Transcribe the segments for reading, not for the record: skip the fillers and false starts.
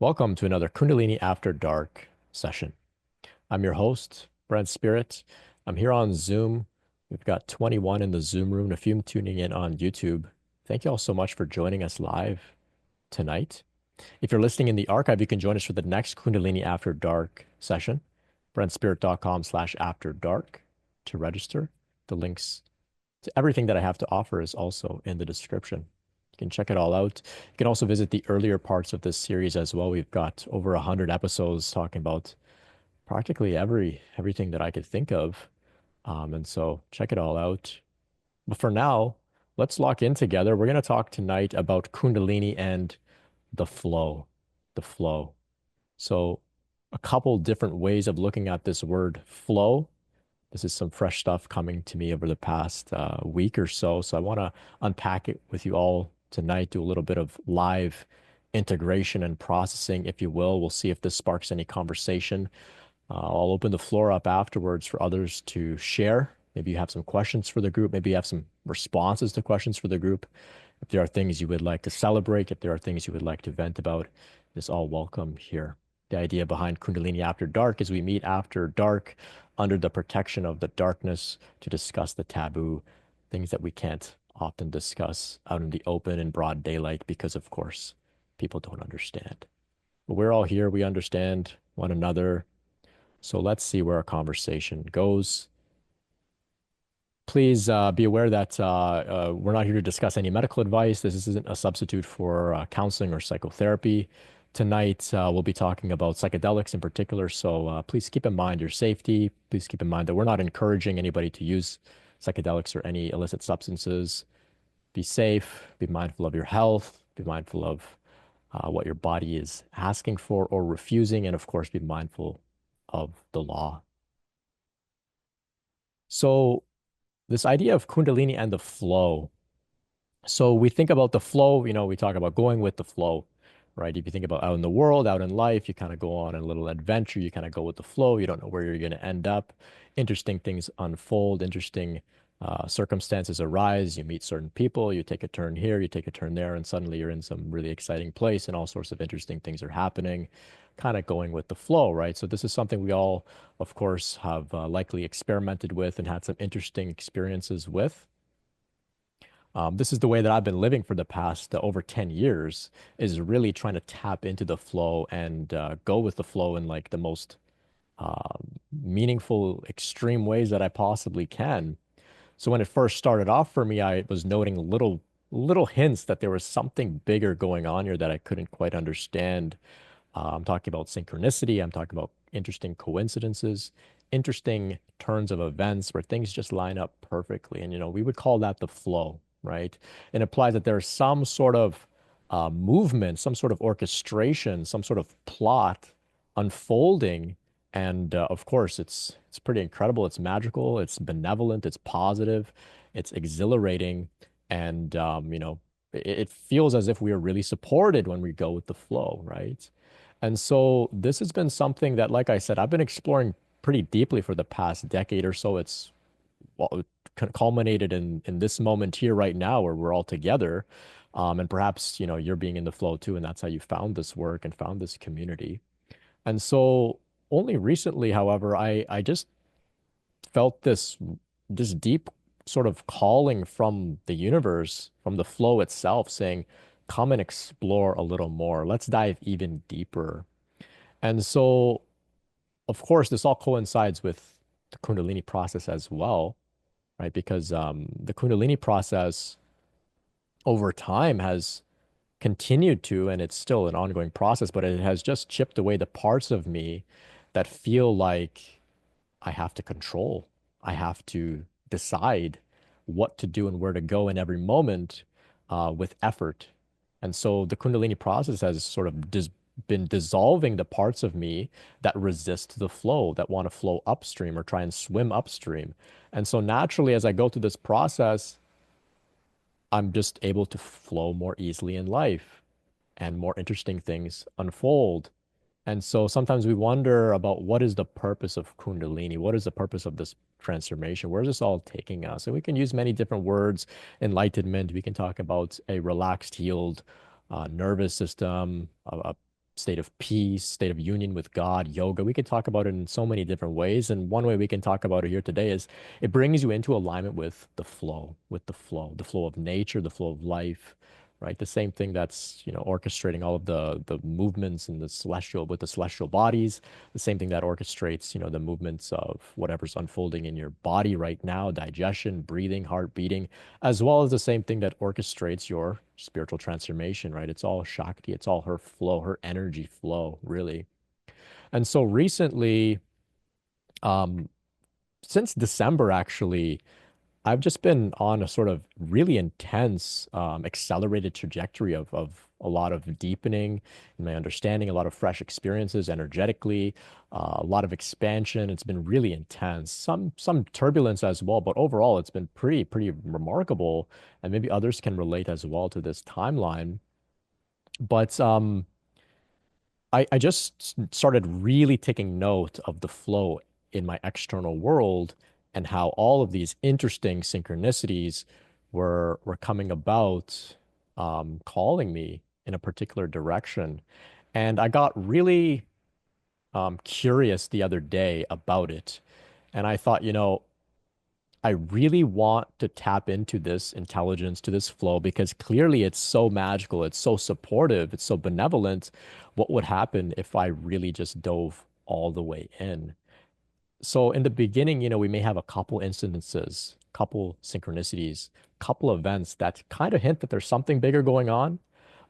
Welcome to another Kundalini After Dark session. I'm your host, Brent Spirit. I'm here on Zoom. We've got 21 in the Zoom room, and a few tuning in on YouTube. Thank you all so much for joining us live tonight. If you're listening in the archive, you can join us for the next Kundalini After Dark session, brentspirit.com/after dark to register. The links to everything that I have to offer is also in the description. You can check it all out. You can also visit the earlier parts of this series as well. We've got over 100 episodes talking about practically everything that I could think of. And so check it all out. But for now, let's lock in together. We're going to talk tonight about Kundalini and the flow. The flow. So a couple different ways of looking at this word flow. This is some fresh stuff coming to me over the past week or so. So I want to unpack it with you all tonight, do a little bit of live integration and processing, if you will. We'll see if this sparks any conversation. I'll open the floor up afterwards for others to share. Maybe you have some questions for the group. Maybe you have some responses to questions for the group. If there are things you would like to celebrate, if there are things you would like to vent about, it's all welcome here. The idea behind Kundalini After Dark is we meet after dark under the protection of the darkness to discuss the taboo, things that we can't often discuss out in the open in broad daylight because, of course, people don't understand. But we're all here. We understand one another. So let's see where our conversation goes. Please be aware that we're not here to discuss any medical advice. This isn't a substitute for counseling or psychotherapy. Tonight, we'll be talking about psychedelics in particular. So please keep in mind your safety. Please keep in mind that we're not encouraging anybody to use psychedelics or any illicit substances. Be safe, be mindful of your health, be mindful of what your body is asking for or refusing, and of course, be mindful of the law. So, this idea of Kundalini and the flow. So we think about the flow, we talk about going with the flow, right? If you think about out in the world, out in life, you kind of go on a little adventure, you kind of go with the flow, you don't know where you're going to end up. Interesting things unfold, interesting circumstances arise, you meet certain people, you take a turn here, you take a turn there, and suddenly you're in some really exciting place and all sorts of interesting things are happening, kind of going with the flow, right? So this is something we all, of course, have likely experimented with and had some interesting experiences with. This is the way that I've been living for the past over 10 years, is really trying to tap into the flow and go with the flow in like the most uh, meaningful, extreme ways that I possibly can. So when it first started off for me, I was noting little hints that there was something bigger going on here that I couldn't quite understand. I'm talking about synchronicity. I'm talking about interesting coincidences, interesting turns of events where things just line up perfectly. And, we would call that the flow, right? It implies that there's some sort of movement, some sort of orchestration, some sort of plot unfolding. And of course, it's pretty incredible. It's magical. It's benevolent. It's positive. It's exhilarating. And, it feels as if we are really supported when we go with the flow, right? And so this has been something that, like I said, I've been exploring pretty deeply for the past decade or so. It's well, it culminated in this moment here right now where we're all together. And perhaps, you're being in the flow too, and that's how you found this work and found this community. And so only recently, however, I just felt this deep sort of calling from the universe, from the flow itself, saying, come and explore a little more. Let's dive even deeper. And so, of course, this all coincides with the Kundalini process as well, right? Because the Kundalini process over time has continued to, and it's still an ongoing process, but it has just chipped away the parts of me that feel like I have to control. I have to decide what to do and where to go in every moment with effort. And so the Kundalini process has sort of been dissolving the parts of me that resist the flow, that want to flow upstream or try and swim upstream. And so naturally, as I go through this process, I'm just able to flow more easily in life and more interesting things unfold. And so sometimes we wonder about what is the purpose of Kundalini? What is the purpose of this transformation? Where is this all taking us? And we can use many different words, enlightenment. We can talk about a relaxed, healed nervous system, state of peace, state of union with God, yoga. We could talk about it in so many different ways. And one way we can talk about it here today is it brings you into alignment with the flow, the flow of nature, the flow of life, right? The same thing that's, orchestrating all of the movements in the celestial with the celestial bodies, the same thing that orchestrates, the movements of whatever's unfolding in your body right now, digestion, breathing, heart beating, as well as the same thing that orchestrates your spiritual transformation, right? It's all Shakti, it's all her flow, her energy flow, really. And so recently, um, since December, actually, I've just been on a sort of really intense, accelerated trajectory of a lot of deepening in my understanding, a lot of fresh experiences energetically, a lot of expansion. It's been really intense. Some turbulence as well, but overall, it's been pretty remarkable. And maybe others can relate as well to this timeline. But I just started really taking note of the flow in my external world and how all of these interesting synchronicities were coming about, calling me in a particular direction. And I got really curious the other day about it. And I thought, I really want to tap into this intelligence, to this flow, because clearly it's so magical, it's so supportive, it's so benevolent. What would happen if I really just dove all the way in? So in the beginning, we may have a couple incidences, couple synchronicities, couple events that kind of hint that there's something bigger going on,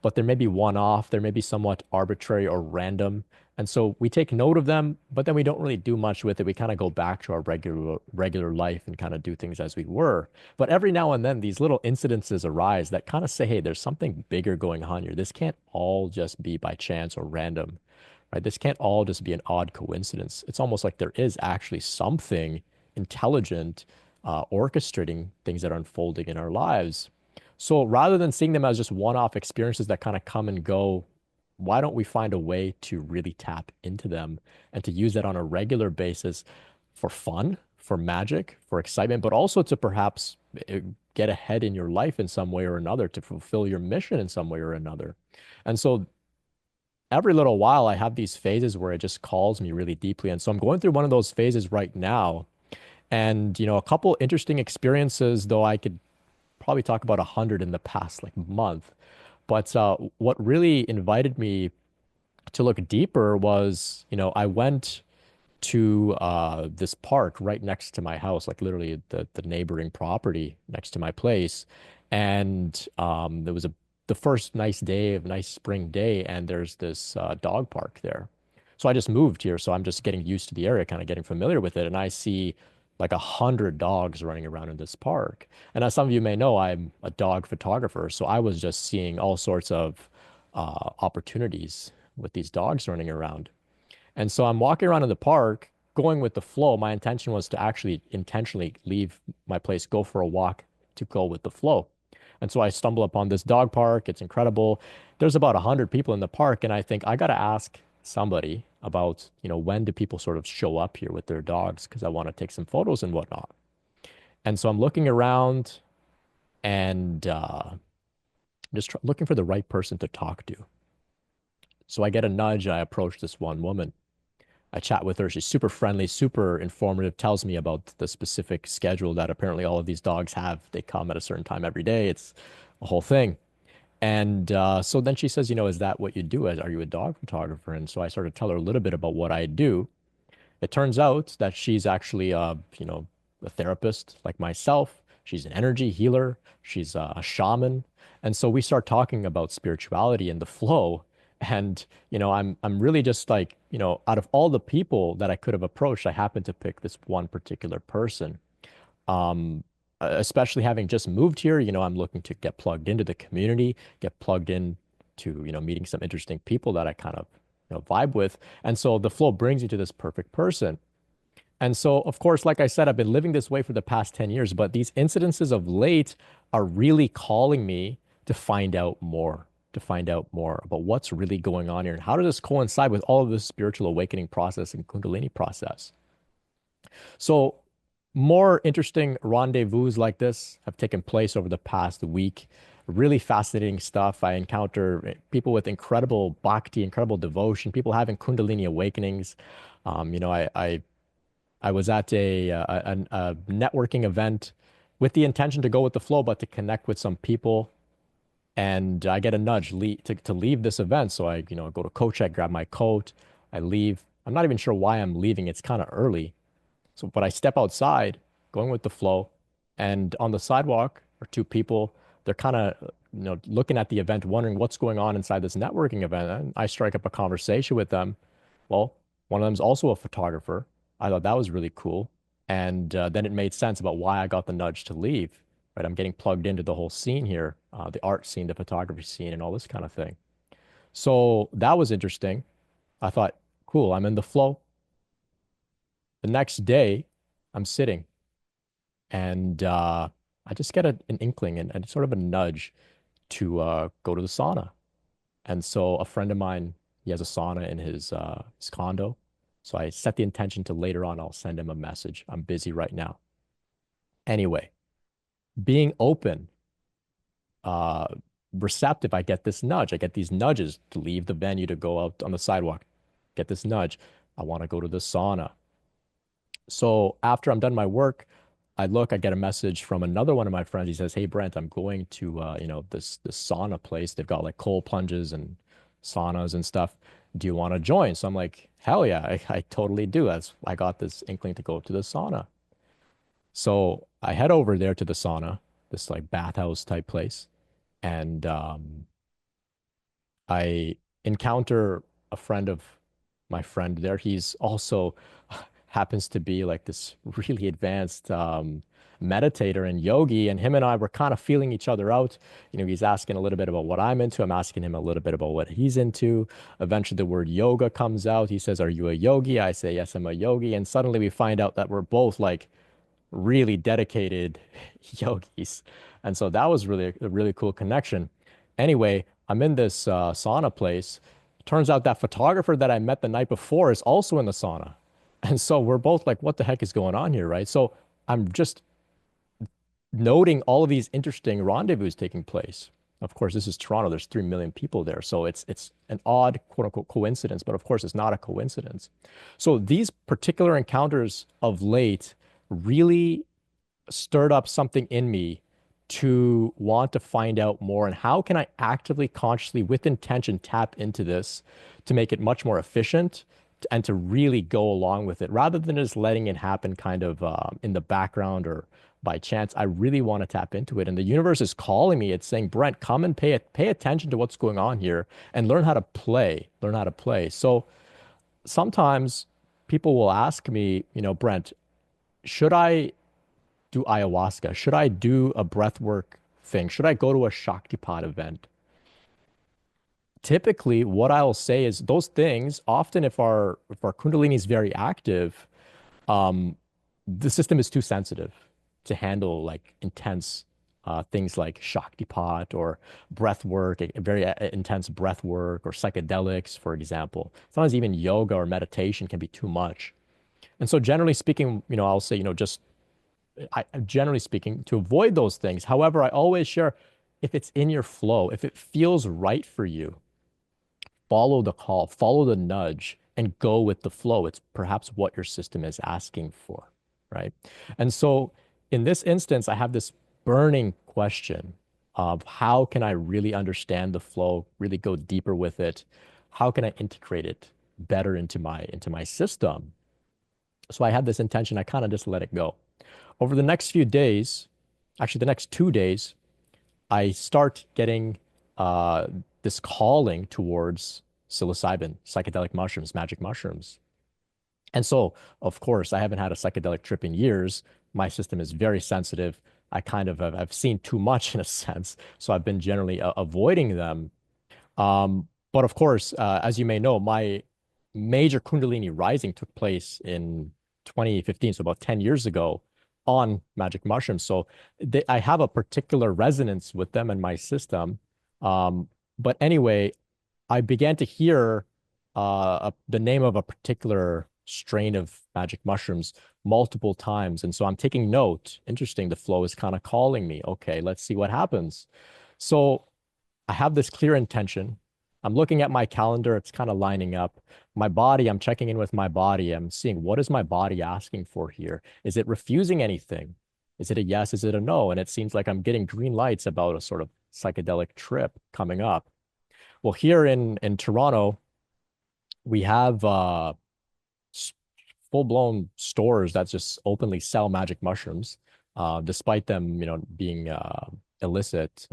but there may be one off, there may be somewhat arbitrary or random. And so we take note of them, but then we don't really do much with it. We kind of go back to our regular life and kind of do things as we were. But every now and then these little incidences arise that kind of say, hey, there's something bigger going on here. This can't all just be by chance or random, right? This can't all just be an odd coincidence. It's almost like there is actually something intelligent, orchestrating things that are unfolding in our lives. So rather than seeing them as just one-off experiences that kind of come and go, why don't we find a way to really tap into them and to use that on a regular basis for fun, for magic, for excitement, but also to perhaps get ahead in your life in some way or another, to fulfill your mission in some way or another. And so every little while, I have these phases where it just calls me really deeply. And so I'm going through one of those phases right now. And, a couple interesting experiences, though I could probably talk about 100 in the past like month. But what really invited me to look deeper was, I went to this park right next to my house, like literally the neighboring property next to my place. And there was the first nice spring day, and there's this dog park there. So I just moved here, so I'm just getting used to the area, kind of getting familiar with it, and I see like 100 dogs running around in this park. And as some of you may know, I'm a dog photographer, so I was just seeing all sorts of opportunities with these dogs running around. And so I'm walking around in the park, going with the flow. My intention was to actually intentionally leave my place, go for a walk to go with the flow. And so I stumble upon this dog park. It's incredible. There's about 100 people in the park, and I think I got to ask somebody about, when do people sort of show up here with their dogs? Because I want to take some photos and whatnot. And so I'm looking around and looking for the right person to talk to. So I get a nudge. I approach this one woman. I chat with her. She's super friendly, super informative, tells me about the specific schedule that apparently all of these dogs have. They come at a certain time every day. It's a whole thing. And so then she says, is that what you do? Are you a dog photographer? And so I sort of tell her a little bit about what I do. It turns out that she's actually a therapist like myself. She's an energy healer. She's a shaman. And so we start talking about spirituality and the flow. And, I'm really just like, out of all the people that I could have approached, I happened to pick this one particular person. Especially having just moved here, I'm looking to get plugged into the community, get plugged in to, meeting some interesting people that I kind of, vibe with. And so the flow brings you to this perfect person. And so, of course, like I said, I've been living this way for the past 10 years, but these incidences of late are really calling me to find out more, about what's really going on here and how does this coincide with all of this spiritual awakening process and Kundalini process. So, more interesting rendezvous like this have taken place over the past week. really fascinating stuff. I encounter people with incredible bhakti, incredible devotion, people having Kundalini awakenings. I was at a networking event with the intention to go with the flow, but to connect with some people. And I get a nudge to leave this event. So I, go to coat check, grab my coat, I leave. I'm not even sure why I'm leaving. It's kind of early. So, but I step outside, going with the flow, and on the sidewalk are two people. They're kind of, looking at the event, wondering what's going on inside this networking event. And I strike up a conversation with them. Well, one of them's also a photographer. I thought that was really cool. And then it made sense about why I got the nudge to leave. Right, I'm getting plugged into the whole scene here, the art scene, the photography scene, and all this kind of thing. So that was interesting. I thought, cool, I'm in the flow. The next day, I'm sitting and I just get an inkling and sort of a nudge to go to the sauna. And so a friend of mine, he has a sauna in his condo. So I set the intention to later on, I'll send him a message. I'm busy right now. Anyway, being open, uh, receptive, I get this nudge. I get these nudges to leave the venue to go out on the sidewalk. Get this nudge. I want to go to the sauna. So after I'm done my work, I get a message from another one of my friends. He says, "Hey Brent, I'm going to this sauna place. They've got like cold plunges and saunas and stuff. Do you want to join?" So I'm like, "Hell yeah, I totally do." I got this inkling to go to the sauna. So I head over there to the sauna, this like bathhouse type place, and I encounter a friend of my friend there. He's also happens to be like this really advanced meditator and yogi, and him and I were kind of feeling each other out. He's asking a little bit about what I'm into. I'm asking him a little bit about what he's into. Eventually, the word yoga comes out. He says, "Are you a yogi?" I say, "Yes, I'm a yogi." And suddenly we find out that we're both like really dedicated yogis. And so that was really a really cool connection. Anyway, I'm in this sauna place. Turns out that photographer that I met the night before is also in the sauna. And so we're both like, what the heck is going on here, right? So I'm just noting all of these interesting rendezvous taking place. Of course, this is Toronto. There's 3 million people there. So it's an odd, quote unquote, coincidence, but of course, it's not a coincidence. So these particular encounters of late really stirred up something in me to want to find out more. And how can I actively, consciously, with intention, tap into this to make it much more efficient and to really go along with it rather than just letting it happen kind of in the background or by chance. I really want to tap into it. And the universe is calling me. It's saying, Brent, come and pay attention to what's going on here and learn how to play, learn how to play. So sometimes people will ask me, Brent, should I do ayahuasca? Should I do a breathwork thing? Should I go to a Shaktipat event? Typically, what I'll say is those things, often if our Kundalini is very active, um, the system is too sensitive to handle like intense things like Shaktipat or breath work, a very intense breath work or psychedelics, for example. Sometimes even yoga or meditation can be too much. And so generally speaking, I'll say, just generally speaking, to avoid those things. However, I always share if it's in your flow, if it feels right for you, follow the call, follow the nudge, and go with the flow. It's perhaps what your system is asking for, right? And so in this instance, I have this burning question of how can I really understand the flow, really go deeper with it? How can I integrate it better into my system? So I had this intention, I kind of just let it go. Over the next few days, actually the next 2 days, I start getting uh, this calling towards psilocybin, psychedelic mushrooms, magic mushrooms. And so, of course, I haven't had a psychedelic trip in years. My system is very sensitive. I kind of have, I've seen too much in a sense. So I've been generally avoiding them. But of course, as you may know, my major Kundalini rising took place in 2015, so about 10 years ago on magic mushrooms. So I have a particular resonance with them in my system. But anyway, I began to hear the name of a particular strain of magic mushrooms multiple times. And so I'm taking note. Interesting. The flow is kind of calling me. Okay, let's see what happens. So I have this clear intention. I'm looking at my calendar, it's kind of lining up. My body, I'm checking in with my body. I'm seeing what is my body asking for here? Is it refusing anything? Is it a yes? Is it a no? And it seems like I'm getting green lights about a sort of psychedelic trip coming up. Well, here in Toronto, we have full-blown stores that just openly sell magic mushrooms, despite them, being illicit.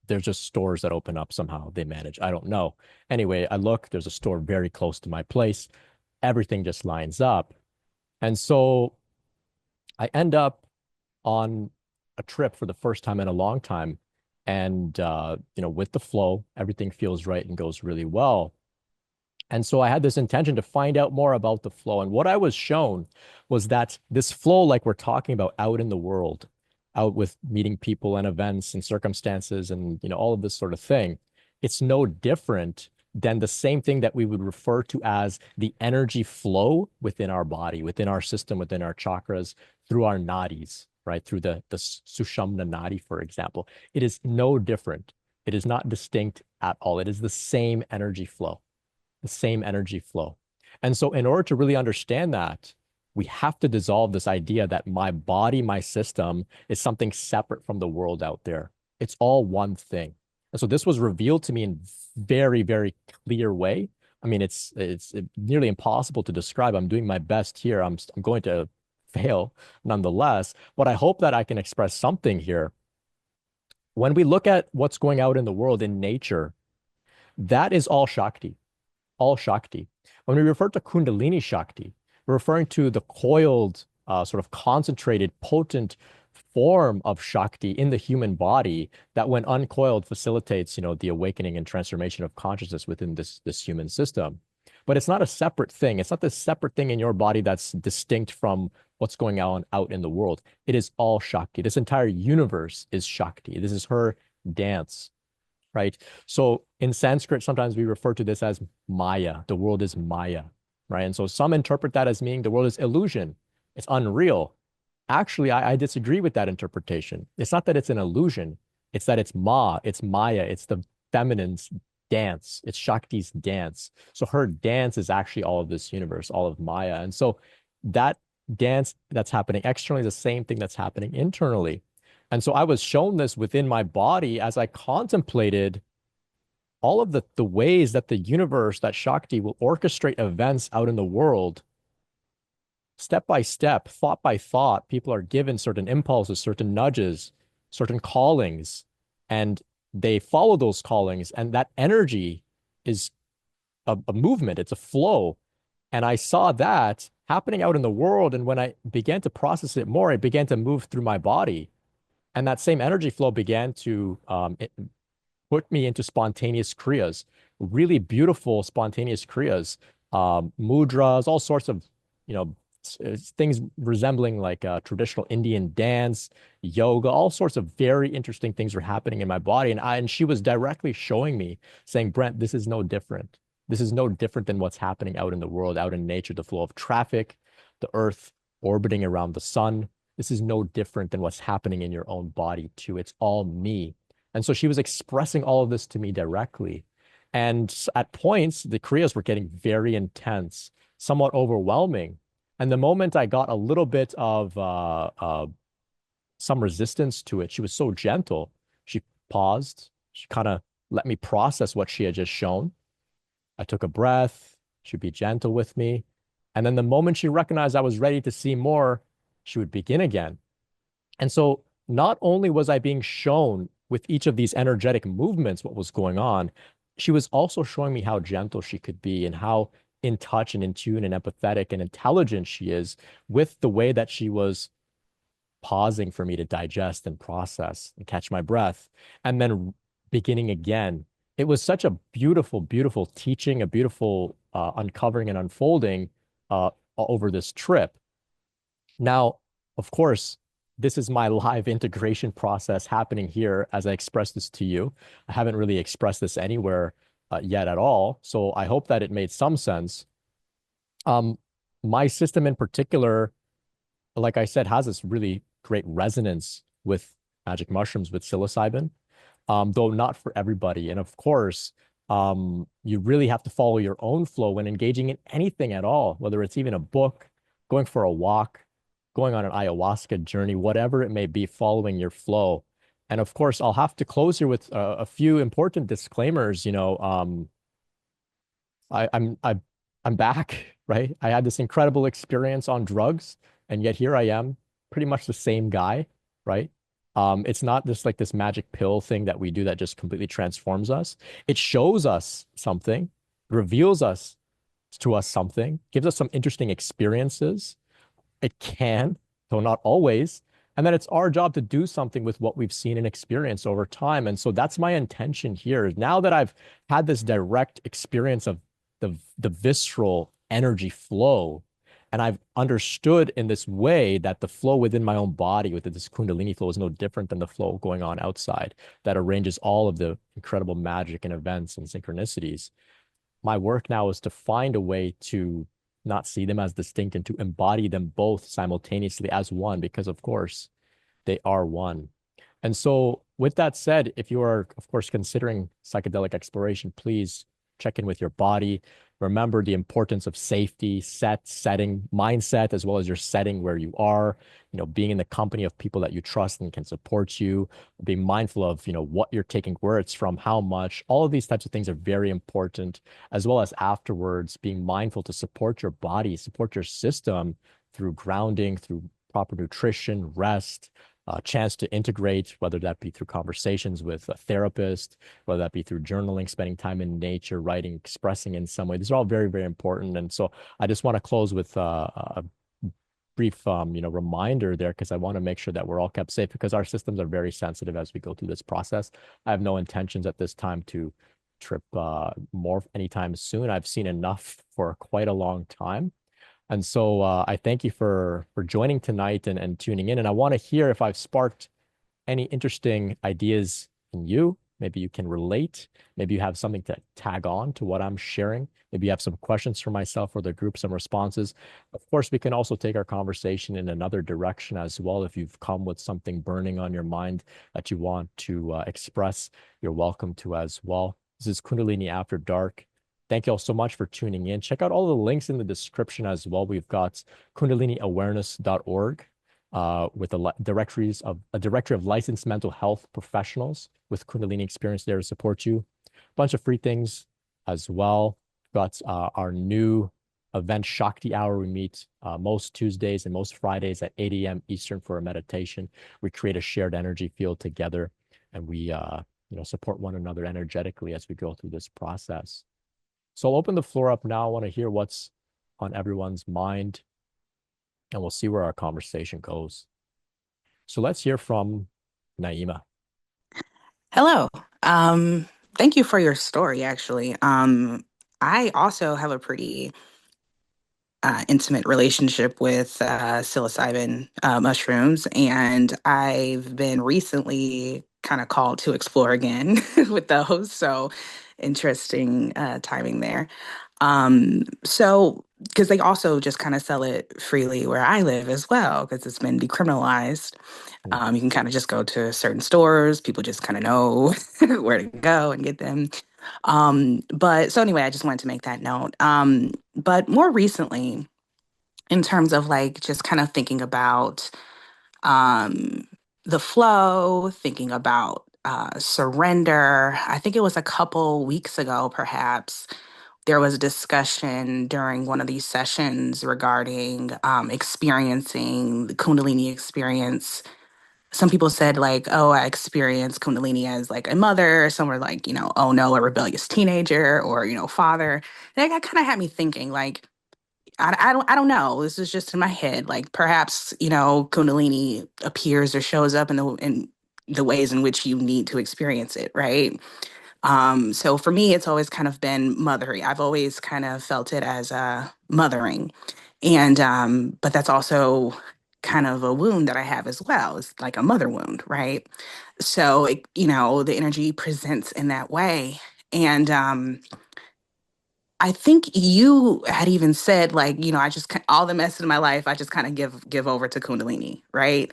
There's just stores that open up somehow. They manage. I don't know. Anyway, I look, there's a store very close to my place. Everything just lines up. And so I end up on a trip for the first time in a long time. And, with the flow, everything feels right and goes really well. And so I had this intention to find out more about the flow. And what I was shown was that this flow, like we're talking about out in the world, out with meeting people and events and circumstances and all of this sort of thing, it's no different than the same thing that we would refer to as the energy flow within our body, within our system, within our chakras, through our nadis, right? Through the Sushumna nadi, for example. It is no different. It is not distinct at all. It is the same energy flow, the same energy flow. And so, in order to really understand that, we have to dissolve this idea that my body, my system is something separate from the world out there. It's all one thing. And so, this was revealed to me in very, very clear way. I mean, it's nearly impossible to describe. I'm doing my best here. I'm going to fail nonetheless, but I hope that I can express something here. When we look at what's going out in the world in nature, that is all Shakti. When we refer to Kundalini Shakti, we're referring to the coiled, sort of concentrated, potent form of Shakti in the human body that, when uncoiled, facilitates, the awakening and transformation of consciousness within this human system. But it's not a separate thing. It's not this separate thing in your body that's distinct from what's going on out in the world. It is all Shakti. This entire universe is Shakti. This is her dance, right? So in Sanskrit, sometimes we refer to this as Maya. The world is Maya, right? And so some interpret that as meaning the world is illusion. It's unreal. Actually, I disagree with that interpretation. It's not that it's an illusion. It's that it's it's Maya, it's the feminine's dance. It's Shakti's dance. So her dance is actually all of this universe, all of Maya. And so that dance that's happening externally is the same thing that's happening internally. And so I was shown this within my body as I contemplated all of the ways that the universe, that Shakti, will orchestrate events out in the world. Step by step, thought by thought, people are given certain impulses, certain nudges, certain callings, and they follow those callings. And that energy is a movement, it's a flow. And I saw that happening out in the world. And when I began to process it more, it began to move through my body. And that same energy flow began to put me into spontaneous kriyas, really beautiful spontaneous kriyas, mudras, all sorts of, things resembling like traditional Indian dance, yoga, all sorts of very interesting things were happening in my body. And she was directly showing me, saying, Brent, this is no different. This is no different than what's happening out in the world, out in nature, the flow of traffic, the earth orbiting around the sun. This is no different than what's happening in your own body too. It's all me. And so she was expressing all of this to me directly. And at points, the kriyas were getting very intense, somewhat overwhelming. And the moment I got a little bit of some resistance to it, she was so gentle. She paused. She kind of let me process what she had just shown. I took a breath. She'd be gentle with me. And then the moment she recognized I was ready to see more, she would begin again. And so not only was I being shown with each of these energetic movements what was going on, she was also showing me how gentle she could be and how in touch and in tune and empathetic and intelligent she is with the way that she was pausing for me to digest and process and catch my breath and then beginning again. It was such a beautiful, beautiful teaching, a beautiful uncovering and unfolding over this trip. Now, of course, this is my live integration process happening here as I express this to you. I haven't really expressed this anywhere yet at all, so I hope that it made some sense. My system in particular, like I said, has this really great resonance with magic mushrooms with psilocybin, though not for everybody. And of course, you really have to follow your own flow when engaging in anything at all, whether it's even a book, going for a walk, going on an ayahuasca journey, whatever it may be, following your flow. And of course, I'll have to close here with a few important disclaimers. I, I'm I, I'm back, right? I had this incredible experience on drugs, and yet here I am, pretty much the same guy, right? It's not just like this magic pill thing that we do that just completely transforms us. It shows us something, reveals us to us something, gives us some interesting experiences. It can, though not always. And then it's our job to do something with what we've seen and experienced over time. And so that's my intention here. Now that I've had this direct experience of the visceral energy flow, and I've understood in this way that the flow within my own body, with this Kundalini flow, is no different than the flow going on outside that arranges all of the incredible magic and events and synchronicities. My work now is to find a way to not see them as distinct and to embody them both simultaneously as one, because of course they are one. And so, with that said, if you are, of course, considering psychedelic exploration, please check in with your body. Remember the importance of safety, setting, mindset, as well as your setting where you are, being in the company of people that you trust and can support you, being mindful of, what you're taking, where it's from, how much. All of these types of things are very important, as well as afterwards, being mindful to support your body, support your system through grounding, through proper nutrition, rest, a chance to integrate, whether that be through conversations with a therapist, whether that be through journaling, spending time in nature, writing, expressing in some way. These are all very, very important. And so I just want to close with a brief, reminder there, because I want to make sure that we're all kept safe, because our systems are very sensitive as we go through this process. I have no intentions at this time to trip more anytime soon. I've seen enough for quite a long time. And so I thank you for joining tonight and tuning in. And I want to hear if I've sparked any interesting ideas in you. Maybe you can relate. Maybe you have something to tag on to what I'm sharing. Maybe you have some questions for myself or the group, some responses. Of course, we can also take our conversation in another direction as well. If you've come with something burning on your mind that you want to express, you're welcome to as well. This is Kundalini After Dark. Thank you all so much for tuning in. Check out all the links in the description as well. We've got kundaliniawareness.org with a directory of licensed mental health professionals with Kundalini experience there to support you. A bunch of free things as well. We've got our new event, Shakti Hour. We meet most Tuesdays and most Fridays at 8 a.m. Eastern for a meditation. We create a shared energy field together, and we support one another energetically as we go through this process. So I'll open the floor up now. I want to hear what's on everyone's mind, and we'll see where our conversation goes. So let's hear from Naima. Hello. Thank you for your story, actually. I also have a pretty intimate relationship with psilocybin mushrooms, and I've been recently kind of called to explore again with those. So interesting timing there. So because they also just kind of sell it freely where I live as well, because it's been decriminalized. Mm. You can kind of just go to certain stores. People just kind of know where to go and get them. But so anyway, I just wanted to make that note. But more recently, in terms of like just kind of thinking about um, the flow, thinking about surrender. I think it was a couple weeks ago, perhaps, there was a discussion during one of these sessions regarding experiencing the Kundalini experience. Some people said, like, oh, I experienced Kundalini as like a mother. Some were like, oh no, a rebellious teenager or, father. And that kind of had me thinking, like, I don't know. This is just in my head. Like perhaps, Kundalini appears or shows up in the ways in which you need to experience it, right? So for me, it's always kind of been mothering. I've always kind of felt it as mothering. And but that's also kind of a wound that I have as well. It's like a mother wound, right? So the energy presents in that way. And I think you had even said, like, I just all the mess in my life, I just kind of give over to Kundalini, right?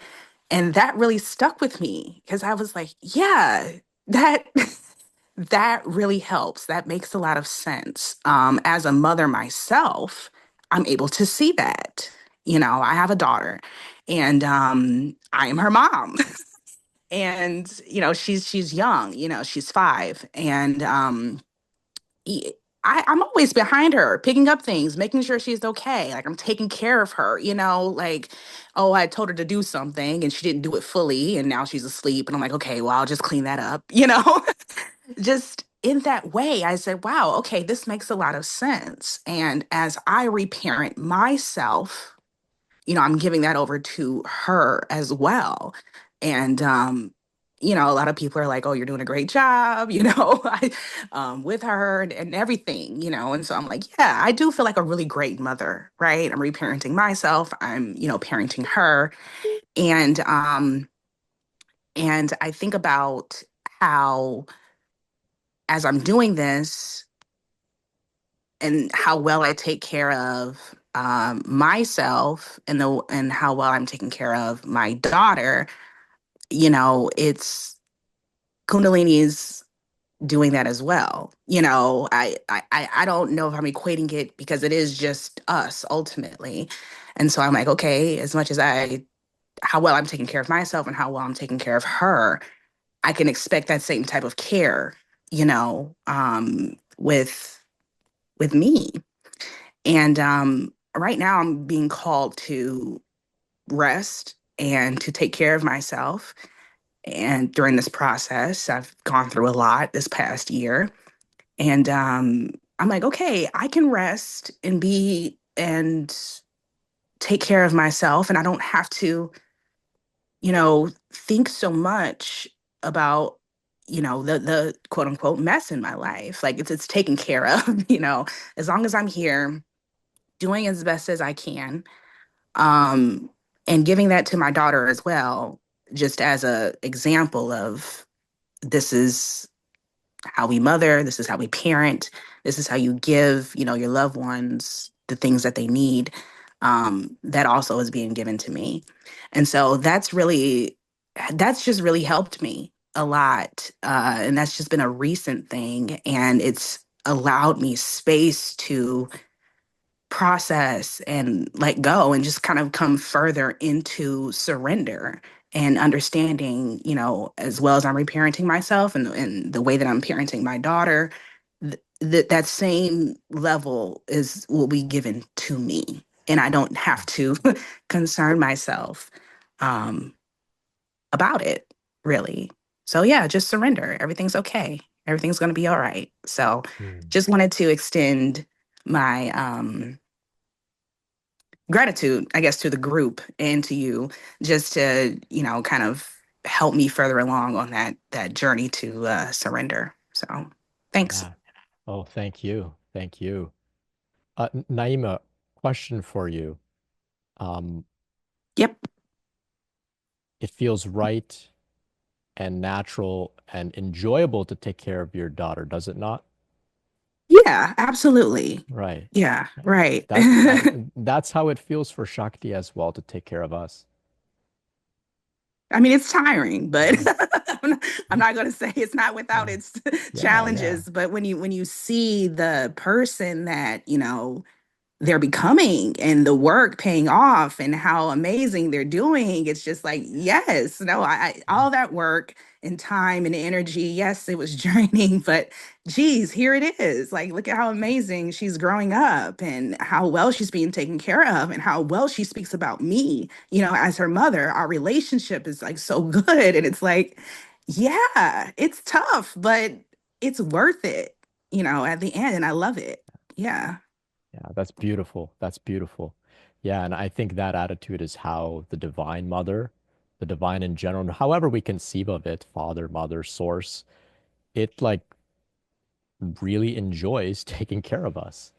And that really stuck with me because I was like, yeah, that that really helps. That makes a lot of sense. As a mother myself, I'm able to see that. I have a daughter, and I am her mom. And she's young. She's 5, and e- I'm always behind her, picking up things, making sure she's okay. Like I'm taking care of her, like, oh, I told her to do something and she didn't do it fully and now she's asleep. And I'm like, okay, well, I'll just clean that up, Just in that way, I said, wow, okay, this makes a lot of sense. And as I reparent myself, I'm giving that over to her as well. And a lot of people are like, "Oh, you're doing a great job," with her and everything, And so I'm like, yeah, I do feel like a really great mother, right? I'm reparenting myself. I'm, parenting her, and I think about how as I'm doing this and how well I take care of myself and how well I'm taking care of my daughter. It's Kundalini's doing that as well. I don't know if I'm equating it because it is just us ultimately. And so I'm like, okay, as much as how well I'm taking care of myself and how well I'm taking care of her, I can expect that same type of care, with me. And right now I'm being called to rest and to take care of myself. And during this process, I've gone through a lot this past year. And I'm like, okay, I can rest and take care of myself. And I don't have to, think so much about, the quote unquote mess in my life. Like it's taken care of, as long as I'm here doing as best as I can. Um, and giving that to my daughter as well, just as a example of this is how we mother, this is how we parent, this is how you give, your loved ones the things that they need. That also is being given to me. And so that's just really helped me a lot. And that's just been a recent thing. And it's allowed me space to process and let go and just kind of come further into surrender and understanding, as well as I'm reparenting myself and the way that I'm parenting my daughter, that same level is will be given to me. And I don't have to concern myself um, about it, really. So yeah, just surrender. Everything's okay. Everything's going to be all right. So Mm. just wanted to extend my gratitude, I guess, to the group and to you, just to kind of help me further along on that journey to surrender. So, thanks. Yeah. Oh, thank you. Thank you. Naima, question for you. Um, Yep. it feels right and natural and enjoyable to take care of your daughter, does it not? Yeah, absolutely. Right. Yeah, right. That's how it feels for Shakti as well to take care of us. I mean, it's tiring, but Yeah. I'm not going to say it's not without Yeah. its Yeah. Yeah. challenges. But when you see the person that they're becoming and the work paying off and how amazing they're doing, it's just like, yes, no, all that work and time and energy, yes, it was draining, but geez, here it is. Like, look at how amazing she's growing up and how well she's being taken care of and how well she speaks about me, as her mother. Our relationship is like so good. And it's like, yeah, it's tough, but it's worth it, at the end. And I love it. Yeah. Yeah. That's beautiful. That's beautiful. Yeah. And I think that attitude is how the Divine Mother, the divine in general, however we conceive of it, Father, Mother, Source, it like really enjoys taking care of us.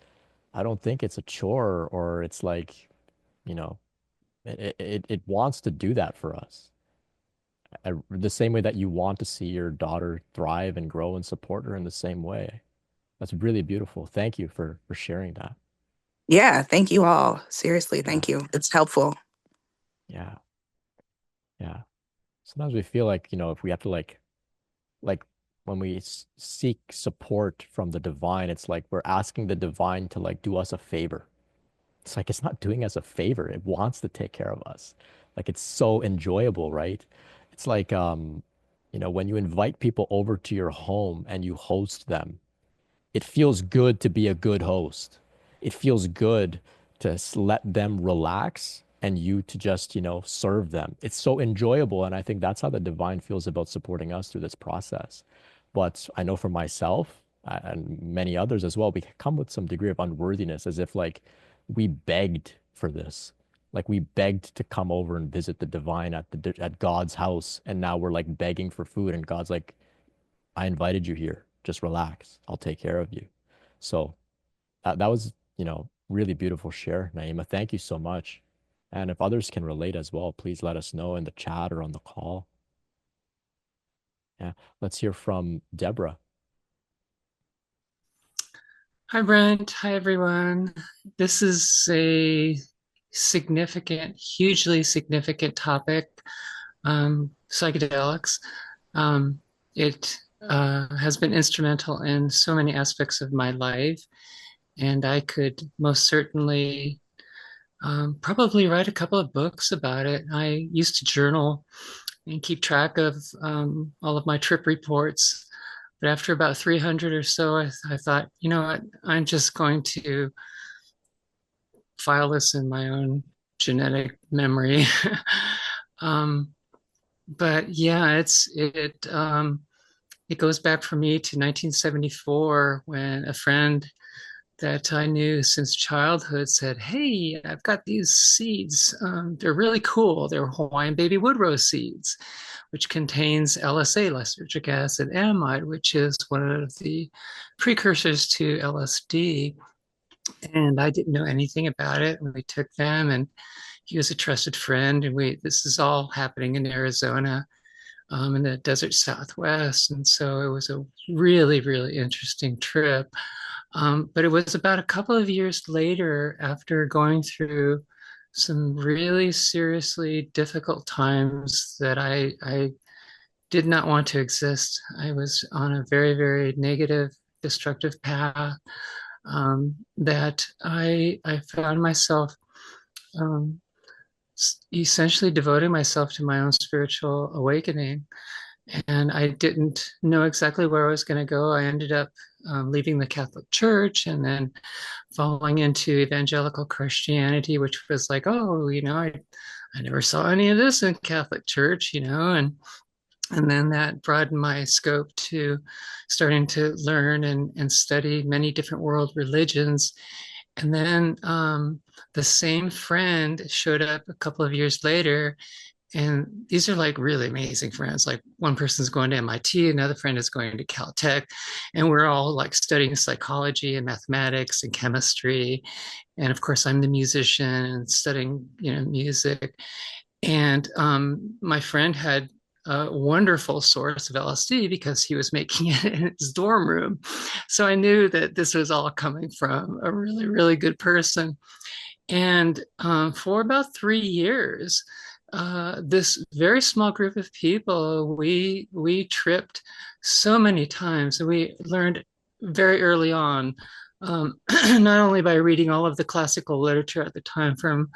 I don't think it's a chore or it's like, you know, it wants to do that for us. The same way that you want to see your daughter thrive and grow and support her in the same way. That's really beautiful. Thank you for sharing that. Yeah, thank you all. Seriously, Yeah. thank you. It's helpful. Yeah. Yeah. Sometimes we feel like, if we have to like when we seek support from the divine, it's like we're asking the divine to like do us a favor. It's like it's not doing us a favor. It wants to take care of us. Like it's so enjoyable, right? It's like when you invite people over to your home and you host them, it feels good to be a good host. It feels good to let them relax and you to just, serve them. It's so enjoyable. And I think that's how the divine feels about supporting us through this process. But I know for myself and many others as well, we come with some degree of unworthiness as if like we begged for this. Like we begged to come over and visit the divine at God's house. And now we're like begging for food. And God's like, I invited you here. Just relax. I'll take care of you. So that was, really beautiful share, Naima. Thank you so much. And if others can relate as well, please let us know in the chat or on the call. Yeah. Let's hear from Deborah. Hi, Brent. Hi, everyone. This is a significant, hugely significant topic, psychedelics. Um, it has been instrumental in so many aspects of my life, and I could most certainly probably write a couple of books about it. I used to journal and keep track of all of my trip reports. But after about 300 or so, I thought, you know what, I'm just going to file this in my own genetic memory. um, but yeah, it goes back for me to 1974 when a friend that I knew since childhood said, "Hey, I've got these seeds. They're really cool. They're Hawaiian baby wood rose seeds, which contains LSA, lysergic acid amide, which is one of the precursors to LSD." And I didn't know anything about it. And we took them, and he was a trusted friend. And this is all happening in Arizona, in the desert Southwest. And so it was a really, really interesting trip. But it was about a couple of years later, after going through some really seriously difficult times, that I did not want to exist. I was on a very, very negative, destructive path, that I found myself um, essentially devoting myself to my own spiritual awakening. And I didn't know exactly where I was going to go. I ended up leaving the Catholic Church and then falling into evangelical Christianity, which was like, oh, I never saw any of this in Catholic Church, and then that broadened my scope to starting to learn and study many different world religions. And then the same friend showed up a couple of years later. And these are like really amazing friends. Like one person's going to MIT, another friend is going to Caltech, and we're all like studying psychology and mathematics and chemistry. And of course, I'm the musician and studying, music. And my friend had a wonderful source of LSD because he was making it in his dorm room. So I knew that this was all coming from a really, really good person. And for about 3 years, this very small group of people, we tripped so many times. And we learned very early on, not only by reading all of the classical literature at the time from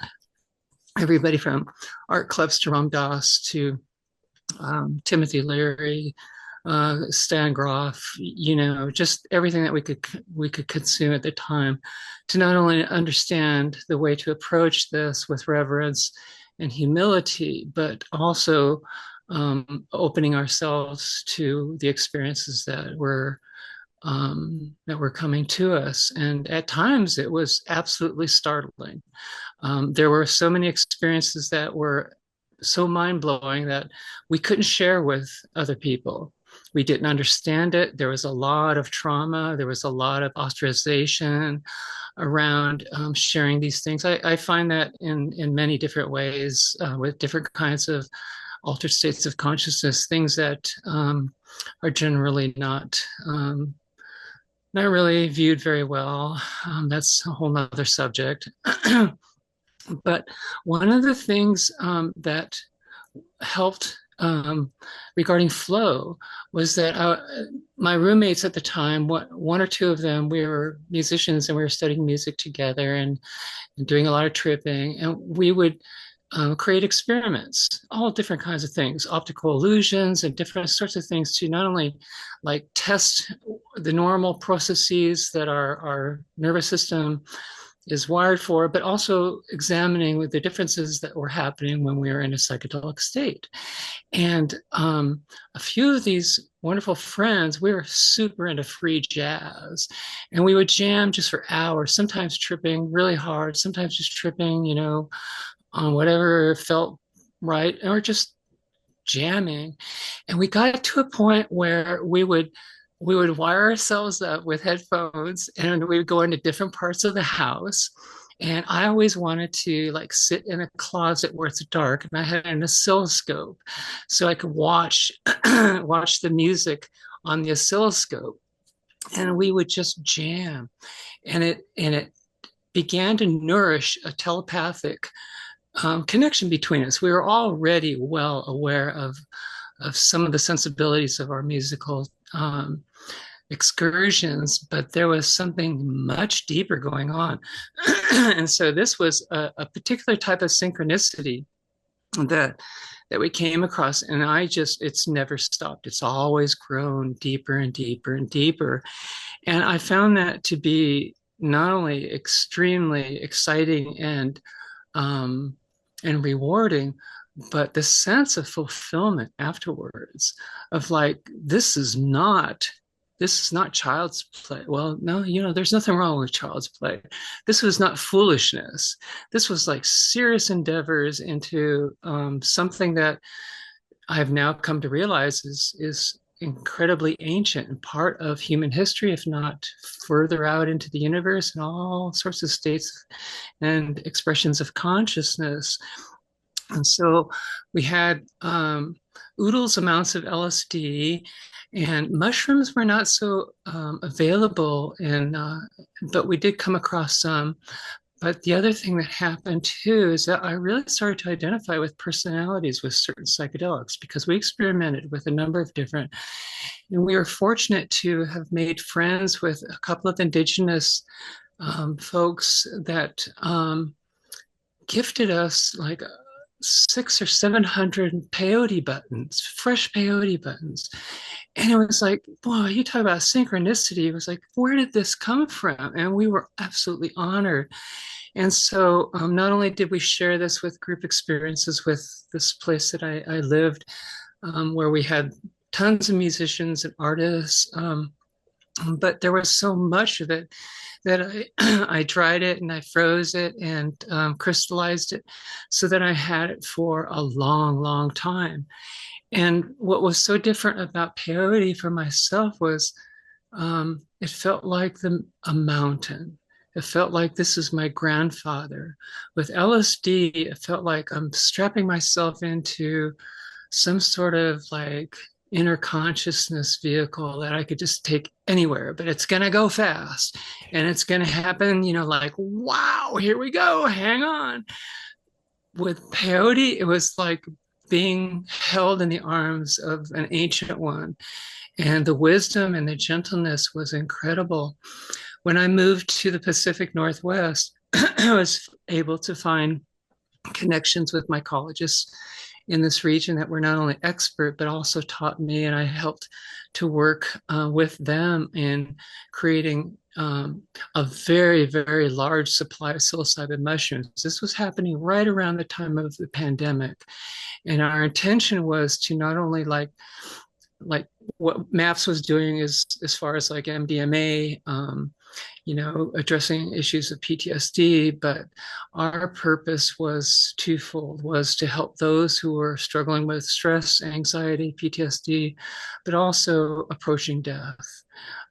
everybody from Art Clubs to Ram Dass to Timothy Leary, Stan Groff, just everything that we could consume at the time, to not only understand the way to approach this with reverence and humility, but also opening ourselves to the experiences that were coming to us. And at times it was absolutely startling. There were so many experiences that were so mind blowing that we couldn't share with other people. We didn't understand it. There was a lot of trauma. There was a lot of ostracization around sharing these things. I find that in many different ways, with different kinds of altered states of consciousness, things that are generally not really viewed very well. That's a whole nother subject. But one of the things that helped regarding flow was that my roommates at the time, one or two of them, we were musicians and we were studying music together and doing a lot of tripping. And we would create experiments, all different kinds of things, optical illusions and different sorts of things to not only like test the normal processes that our nervous system is wired for, but also examining the differences that were happening when we were in a psychedelic state. And a few of these wonderful friends, we were super into free jazz. And we would jam just for hours, sometimes tripping really hard, sometimes just tripping, on whatever felt right, or just jamming. And we got to a point where we would wire ourselves up with headphones and we would go into different parts of the house. And I always wanted to like sit in a closet where it's dark and I had an oscilloscope so I could watch watch the music on the oscilloscope. And we would just jam. And it began to nourish a telepathic connection between us. We were already well aware of some of the sensibilities of our musical excursions, but there was something much deeper going on. And so this was a particular type of synchronicity that we came across, and it's never stopped. It's always grown deeper and deeper and deeper. And I found that to be not only extremely exciting and rewarding, but the sense of fulfillment afterwards of like, this is not child's play. Well, no, there's nothing wrong with child's play. This was not foolishness. This was like serious endeavors into something that I've now come to realize is incredibly ancient and part of human history, if not further out into the universe and all sorts of states and expressions of consciousness. And so we had oodles amounts of LSD, and mushrooms were not so available, but we did come across some. But the other thing that happened too is that I really started to identify with personalities with certain psychedelics because we experimented with a number of different, and we were fortunate to have made friends with a couple of indigenous folks that gifted us like 600 or 700 peyote buttons, fresh peyote buttons. And it was like, boy, you talk about synchronicity. It was like, where did this come from? And we were absolutely honored. And so not only did we share this with group experiences with this place that I lived, where we had tons of musicians and artists, but there was so much of it that I dried it and I froze it and crystallized it so that I had it for a long, long time. And what was so different about peyote for myself was it felt like a mountain. It felt like this is my grandfather. With LSD, it felt like I'm strapping myself into some sort of like inner consciousness vehicle that I could just take anywhere, but it's going to go fast and it's going to happen, like, wow, here we go, hang on. With peyote, it was like being held in the arms of an ancient one. And the wisdom and the gentleness was incredible. When I moved to the Pacific Northwest, I was able to find connections with mycologists in this region that were not only expert, but also taught me, and I helped to work with them in creating a very, very large supply of psilocybin mushrooms. This was happening right around the time of the pandemic. And our intention was to not only like what MAPS was doing is as far as like MDMA, addressing issues of PTSD, but our purpose was twofold, was to help those who were struggling with stress, anxiety, PTSD, but also approaching death.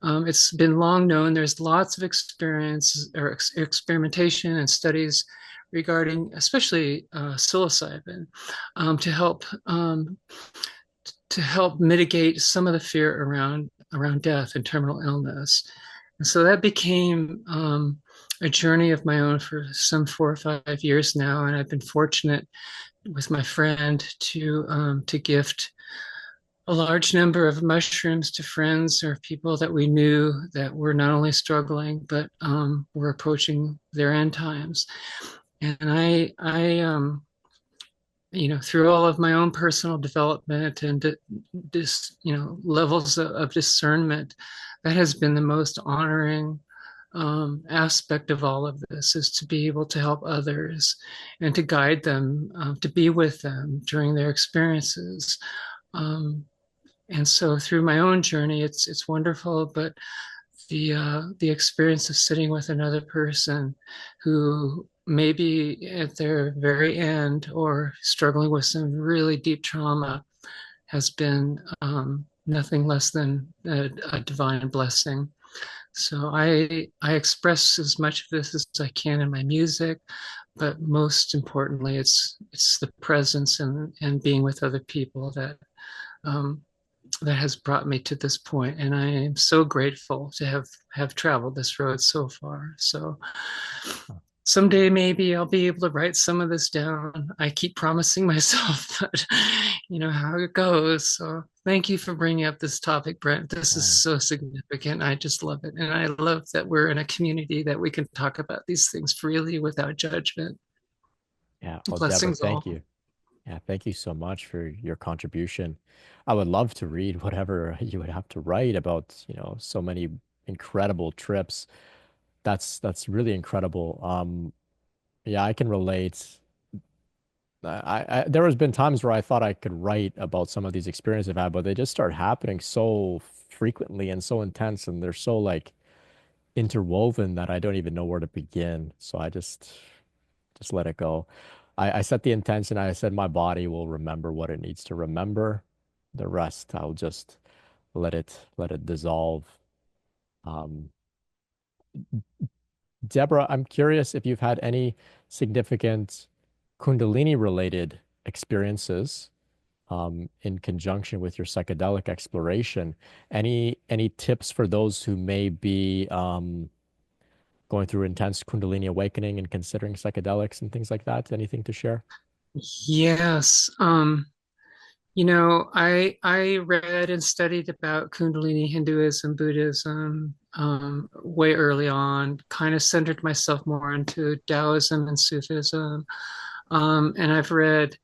It's been long known, there's lots of experience or experimentation and studies regarding especially psilocybin to help mitigate some of the fear around death and terminal illness. And so that became a journey of my own for some 4 or 5 years now. And I've been fortunate with my friend to gift a large number of mushrooms to friends or people that we knew that were not only struggling but were approaching their end times. And through all of my own personal development and levels of discernment, that has been the most honoring aspect of all of this, is to be able to help others and to guide them, to be with them during their experiences. Um, and so through my own journey, it's wonderful, but the experience of sitting with another person who may be at their very end or struggling with some really deep trauma has been nothing less than a divine blessing. So I express as much of this as I can in my music, but most importantly, it's the presence and being with other people um, that has brought me to this point, and I am so grateful to have traveled this road so far. So someday maybe I'll be able to write some of this down. I keep promising myself, but you know how it goes. So thank you for bringing up this topic, Brent. This is Yeah. so significant. I just love it, and I love that we're in a community that we can talk about these things freely without judgment. Yeah. Well, Deborah, Blessings thank all. you. Yeah, thank you so much for your contribution. I would love to read whatever you would have to write about, so many incredible trips. That's really incredible. Yeah, I can relate. There has been times where I thought I could write about some of these experiences I've had, but they just start happening so frequently and so intense, and they're so like interwoven that I don't even know where to begin. So I just let it go. I set the intention. I said my body will remember what it needs to remember. The rest, I'll just let it dissolve. Um, Deborah, I'm curious if you've had any significant Kundalini related experiences in conjunction with your psychedelic exploration. Any tips for those who may be going through intense Kundalini awakening and considering psychedelics and things like that? Anything to share? Yes. I read and studied about Kundalini Hinduism, Buddhism, way early on, kind of centered myself more into Taoism and Sufism. And I've read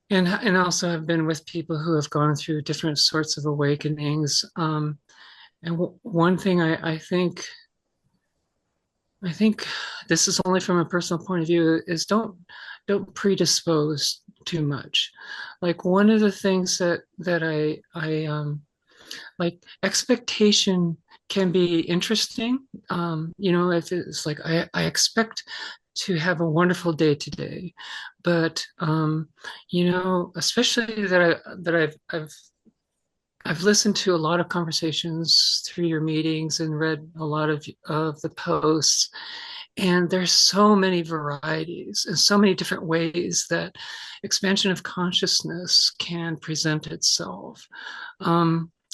and also have been with people who have gone through different sorts of awakenings. And one thing I think this is only from a personal point of view, is don't predispose too much. Like one of the things that I like, expectation can be interesting. If it's like I expect to have a wonderful day today, but especially I've listened to a lot of conversations through your meetings and read a lot of the posts, and there's so many varieties and so many different ways that expansion of consciousness can present itself.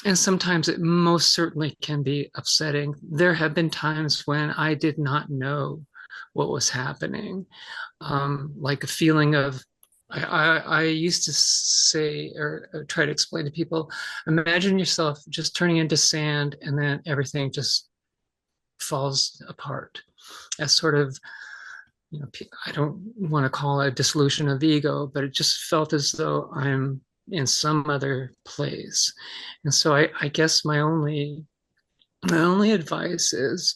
And sometimes it most certainly can be upsetting. There have been times when I did not know what was happening, like a feeling of, I used to say or try to explain to people, imagine yourself just turning into sand and then everything just falls apart. As sort of, I don't want to call it a dissolution of the ego, but it just felt as though I'm in some other place. And so I guess my only advice is,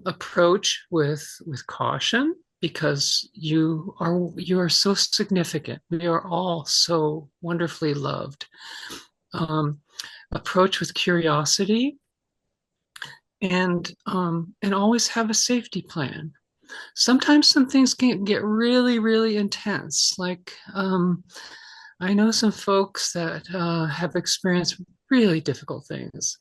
approach with caution, because you are so significant. We are all so wonderfully loved. Um, Approach with curiosity, and always have a safety plan. Sometimes some things can get really, really intense. Like, I know some folks that have experienced really difficult things,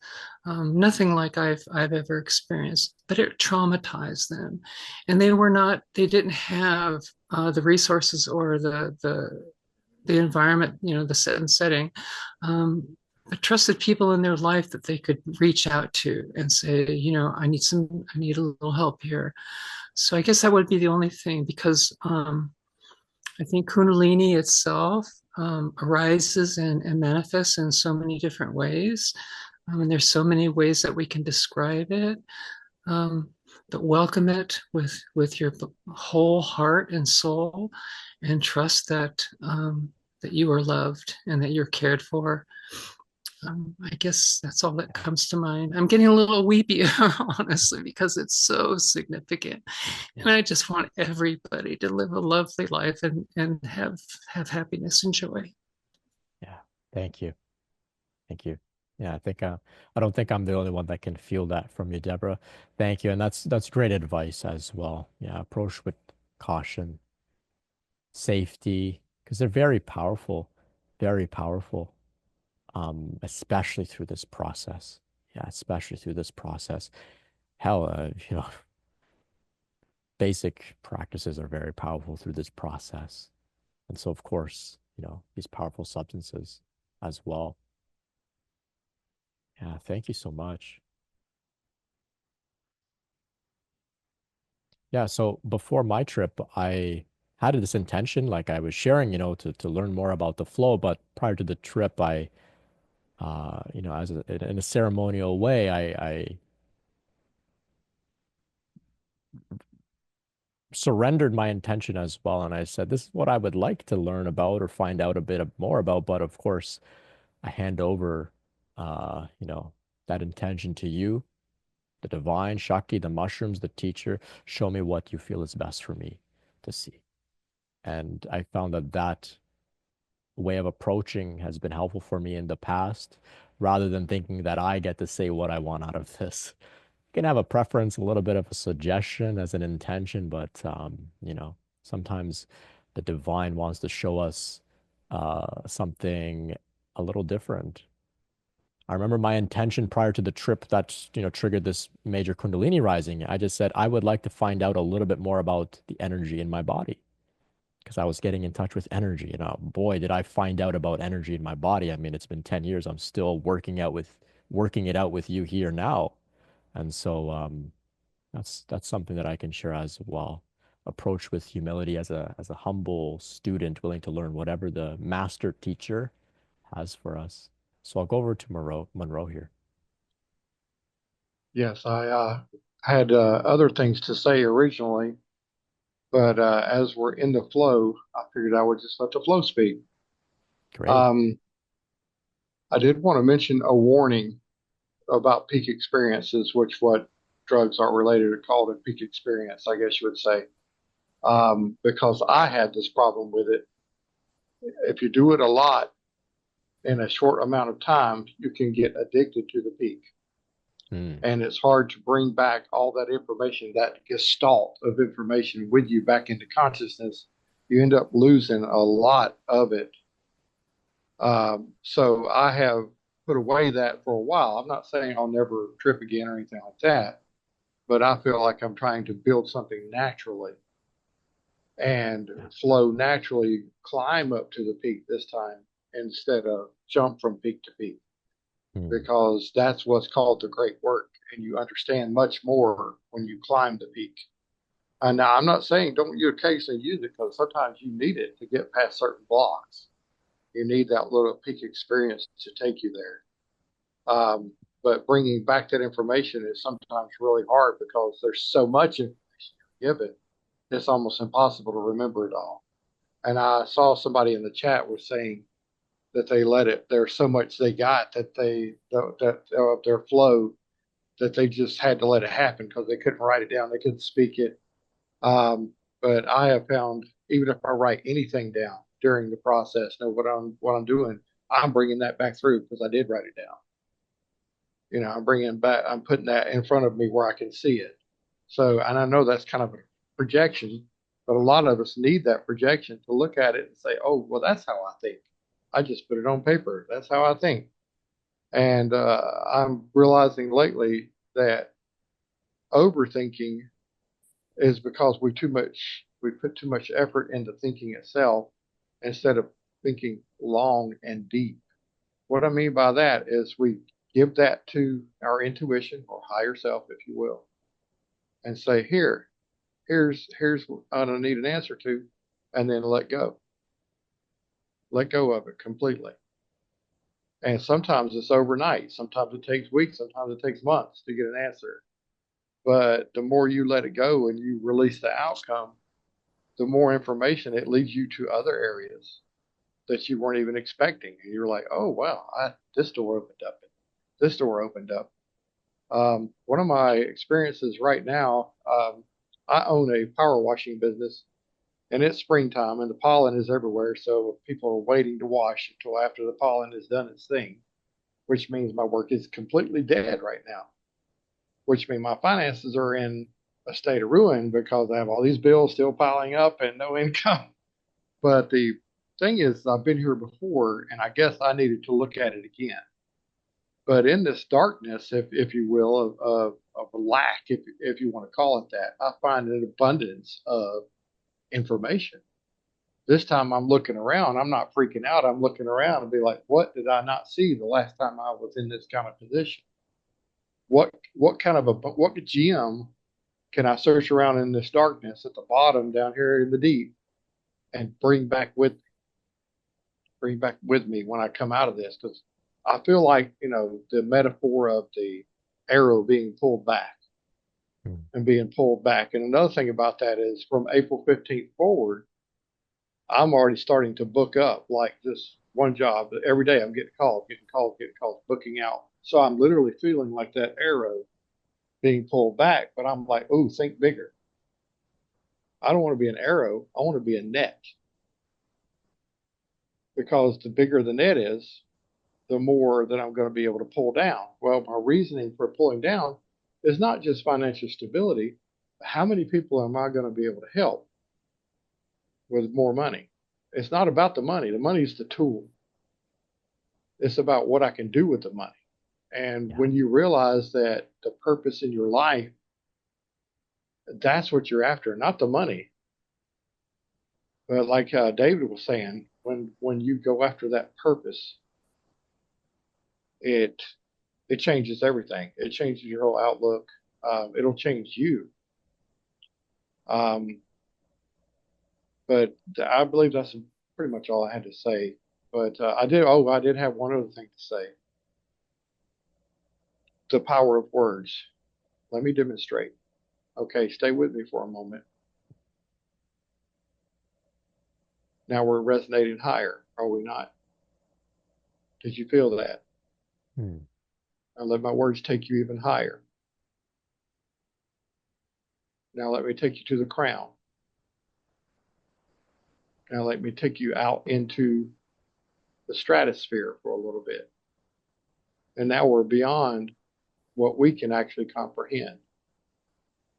nothing like I've ever experienced, but it traumatized them, and they didn't have the resources or the environment, the set and setting, but trusted people in their life that they could reach out to and say, I need a little help here. So I guess that would be the only thing, because I think Kundalini itself arises and manifests in so many different ways. And there's so many ways that we can describe it. Um, but welcome it with your whole heart and soul, and trust that that you are loved and that you're cared for. I guess that's all that comes to mind. I'm getting a little weepy, honestly, because it's so significant. Yeah. And I just want everybody to live a lovely life and have happiness and joy. Yeah. Thank you. Thank you. Yeah, I don't think I'm the only one that can feel that from you, Deborah. Thank you. And that's great advice as well. Yeah, approach with caution, safety, because they're very powerful, especially through this process. Yeah, especially through this process. Hell, basic practices are very powerful through this process. And so, of course, these powerful substances as well. Yeah, thank you so much. Yeah, so before my trip, I had this intention, like I was sharing, to learn more about the flow. But prior to the trip, as in a ceremonial way, I surrendered my intention as well, and I said, "This is what I would like to learn about or find out a bit more about." But of course, I hand over, that intention to you, the divine Shakti, the mushrooms, the teacher. Show me what you feel is best for me to see. And I found that way of approaching has been helpful for me in the past, rather than thinking that I get to say what I want out of this. You can have a preference, a little bit of a suggestion as an intention, but sometimes the divine wants to show us something a little different. I remember my intention prior to the trip that, triggered this major Kundalini rising. I just said I would like to find out a little bit more about the energy in my body, because I was getting in touch with energy. Boy, did I find out about energy in my body. I mean, it's been 10 years. I'm still working it out with you here now. And so that's something that I can share as well. Approach with humility as a humble student willing to learn whatever the master teacher has for us. So I'll go over to Monroe here. Yes, I had other things to say originally, but as we're in the flow, I figured I would just let the flow speak. Great. Um, I did want to mention a warning about peak experiences, which what drugs are related to called a peak experience, I guess you would say, because I had this problem with it. If you do it a lot in a short amount of time, you can get addicted to the peak. Hmm. And it's hard to bring back all that information, that gestalt of information with you back into consciousness. You end up losing a lot of it. So I have put away that for a while. I'm not saying I'll never trip again or anything like that, but I feel like I'm trying to build something naturally and flow naturally, climb up to the peak this time instead of jump from peak to peak, Hmm. because that's what's called the great work. And you understand much more when you climb the peak. And now I'm not saying don't you occasionally use it, because sometimes you need it to get past certain blocks. You need that little peak experience to take you there. Um, but bringing back that information is sometimes really hard because there's so much information you're given, it's almost impossible to remember it all. And I saw somebody in the chat was saying that they let it, there's so much they got that of their flow, that they just had to let it happen because they couldn't write it down, they couldn't speak it. But I have found, even if I write anything down during the process, know what I'm doing, I'm bringing that back through because I did write it down. I'm bringing back, I'm putting that in front of me where I can see it. So, and I know that's kind of a projection, but a lot of us need that projection to look at it and say, oh, well, that's how I think. I just put it on paper. That's how I think. And I'm realizing lately that overthinking is because we put too much effort into thinking itself instead of thinking long and deep. What I mean by that is we give that to our intuition or higher self, if you will, and say, here's what I need an answer to. and then let go of it completely. And sometimes it's overnight. Sometimes it takes weeks. Sometimes it takes months to get an answer. But the more you let it go and you release the outcome, the more information it leads you to other areas that you weren't even expecting. And you're like, oh, wow, this door opened up. This door opened up. One of my experiences right now, I own a power washing business, and it's springtime and the pollen is everywhere. So people are waiting to wash until after the pollen has done its thing, which means my work is completely dead right now, which means my finances are in a state of ruin because I have all these bills still piling up and no income. But the thing is, I've been here before, and I guess I needed to look at it again. But in this darkness, if you will, of a lack, if you want to call it that, I find an abundance of information. This time I'm looking around, I'm not freaking out. I'm looking around and be like, what did I not see the last time I was in this kind of position? What kind of what gem can I search around in this darkness at the bottom down here in the deep and bring back with me when I come out of this? Because I feel like, the metaphor of the arrow being pulled back Hmm. and being pulled back. And another thing about that is from April 15th forward, I'm already starting to book up like this one job. Every day I'm getting calls, booking out. So I'm literally feeling like that arrow being pulled back, but I'm like, oh, think bigger. I don't want to be an arrow. I want to be a net, because the bigger the net is, the more that I'm going to be able to pull down. Well, my reasoning for pulling down is not just financial stability, but how many people am I going to be able to help with more money? It's not about the money. The money is the tool. It's about what I can do with the money. And Yeah. when you realize that the purpose in your life, that's what you're after, not the money. But like David was saying, when you go after that purpose, it it changes everything. It changes your whole outlook. It'll change you. Um, but I believe that's pretty much all I had to say. But I did. Oh, I did have one other thing to say. The power of words. Let me demonstrate. Okay, stay with me for a moment. Now we're resonating higher, are we not? Did you feel that? Hmm. Now let my words take you even higher. Now let me take you to the crown. Now let me take you out into the stratosphere for a little bit. And now we're beyond what we can actually comprehend.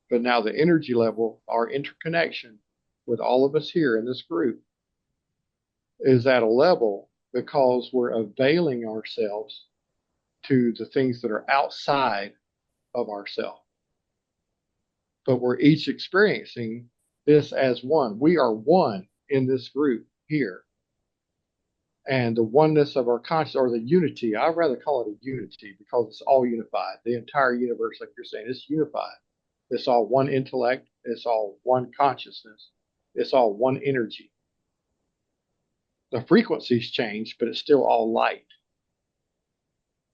But now the energy level, our interconnection with all of us here in this group, is at a level because we're availing ourselves to the things that are outside of ourselves. But we're each experiencing this as one. We are one in this group here. And the oneness of our consciousness, or the unity, I'd rather call it a unity because it's all unified. The entire universe, like you're saying, is unified. It's all one intellect. It's all one consciousness. It's all one energy. The frequencies change, but it's still all light.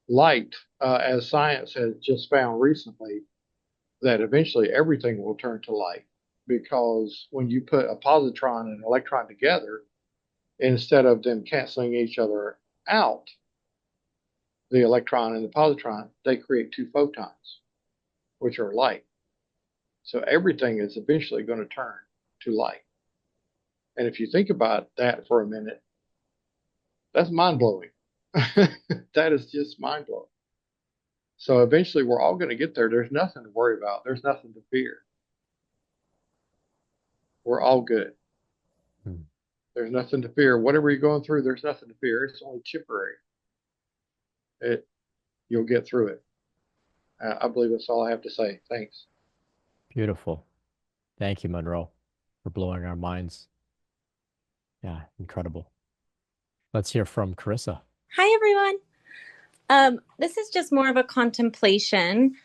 Light, as science has just found recently, that eventually everything will turn to light, because when you put a positron and an electron together, instead of them canceling each other out, the electron and the positron, they create two photons, which are light. So everything is eventually going to turn to light. And if you think about that for a minute, that's mind blowing. That is just mind blowing. So eventually we're all going to get there. There's nothing to worry about. There's nothing to fear. We're all good. Hmm. There's nothing to fear. Whatever you're going through, there's nothing to fear. It's only temporary. You'll get through it. I believe that's all I have to say. Thanks. Beautiful. Thank you, Monroe, for blowing our minds. Yeah, incredible. Let's hear from Carissa. Hi, everyone. This is just more of a contemplation.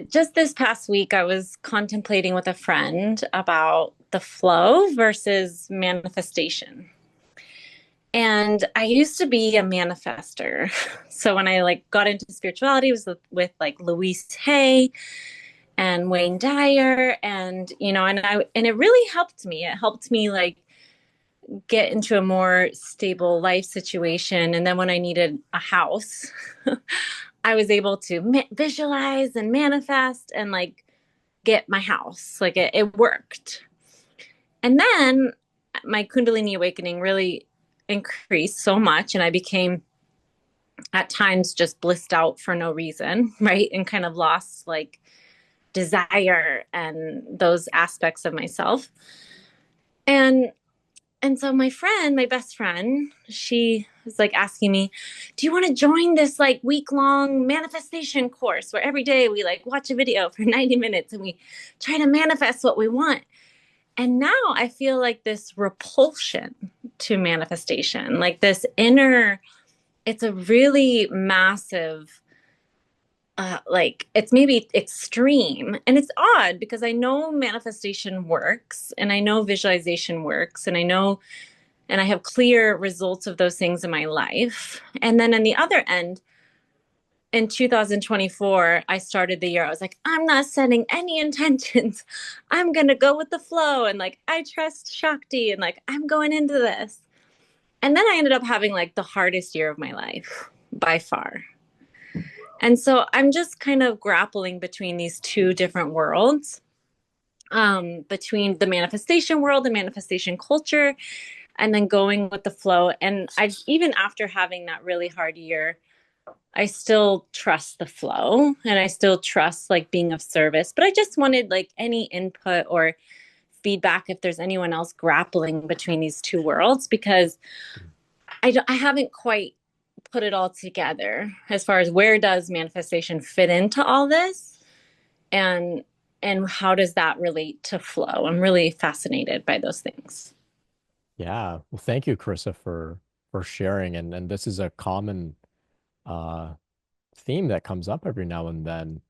Just this past week, I was contemplating with a friend about the flow versus manifestation. And I used to be a manifester. So when I like got into spirituality, it was with like Louise Hay and Wayne Dyer, and and it really helped me. It helped me like get into a more stable life situation. And then when I needed a house, I was able to visualize and manifest and like get my house. Like it worked. And then my Kundalini awakening really increased so much, and I became at times just blissed out for no reason, right? And kind of lost like desire and those aspects of myself. And and so my friend, my best friend, she was like asking me, "Do you want to join this like week-long manifestation course where every day we like watch a video for 90 minutes and we try to manifest what we want?" And now I feel like this repulsion to manifestation, like this inner, it's a really massive, like it's maybe extreme. And it's odd because I know manifestation works and I know visualization works and I know, and I have clear results of those things in my life. And then on the other end, in 2024, I started the year. I was like, I'm not setting any intentions. I'm going to go with the flow. And like, I trust Shakti and like, I'm going into this. And then I ended up having like the hardest year of my life by far. And so I'm just kind of grappling between these two different worlds, between the manifestation world and manifestation culture, and then going with the flow. And I, even after having that really hard year, I still trust the flow and I still trust like being of service. But I just wanted like any input or feedback if there's anyone else grappling between these two worlds, because I haven't quite put it all together as far as where does manifestation fit into all this, and how does that relate to flow. I'm really fascinated by those things. Yeah. Well, thank you, Carissa, for sharing. And this is a common uh theme that comes up every now and then.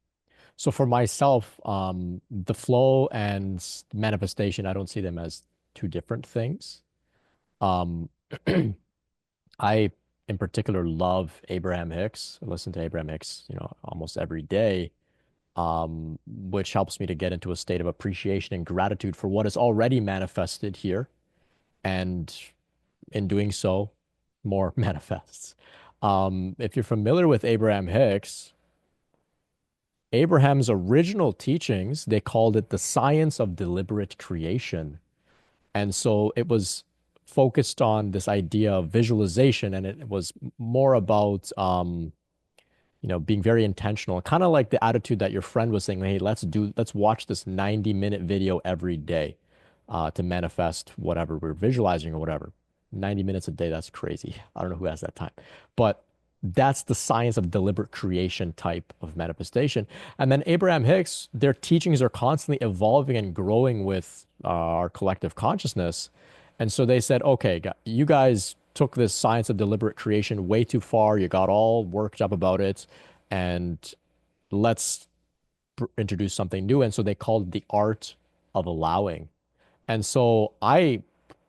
So for myself, the flow and manifestation, I don't see them as two different things. Um, I in particular love Abraham Hicks. I listen to Abraham Hicks, almost every day, which helps me to get into a state of appreciation and gratitude for what is already manifested here. And in doing so, more manifests. If you're familiar with Abraham Hicks, Abraham's original teachings, they called it the science of deliberate creation. And so it was focused on this idea of visualization, and it was more about being very intentional, kind of like the attitude that your friend was saying, hey, let's watch this 90-minute video every day to manifest whatever we're visualizing or whatever. 90 minutes a day, that's crazy. I don't know who has that time. But that's the science of deliberate creation type of manifestation. And then Abraham Hicks, their teachings are constantly evolving and growing with our collective consciousness. And so they said, okay, you guys took this science of deliberate creation way too far. You got all worked up about it, and let's introduce something new. And so they called it the art of allowing. And so I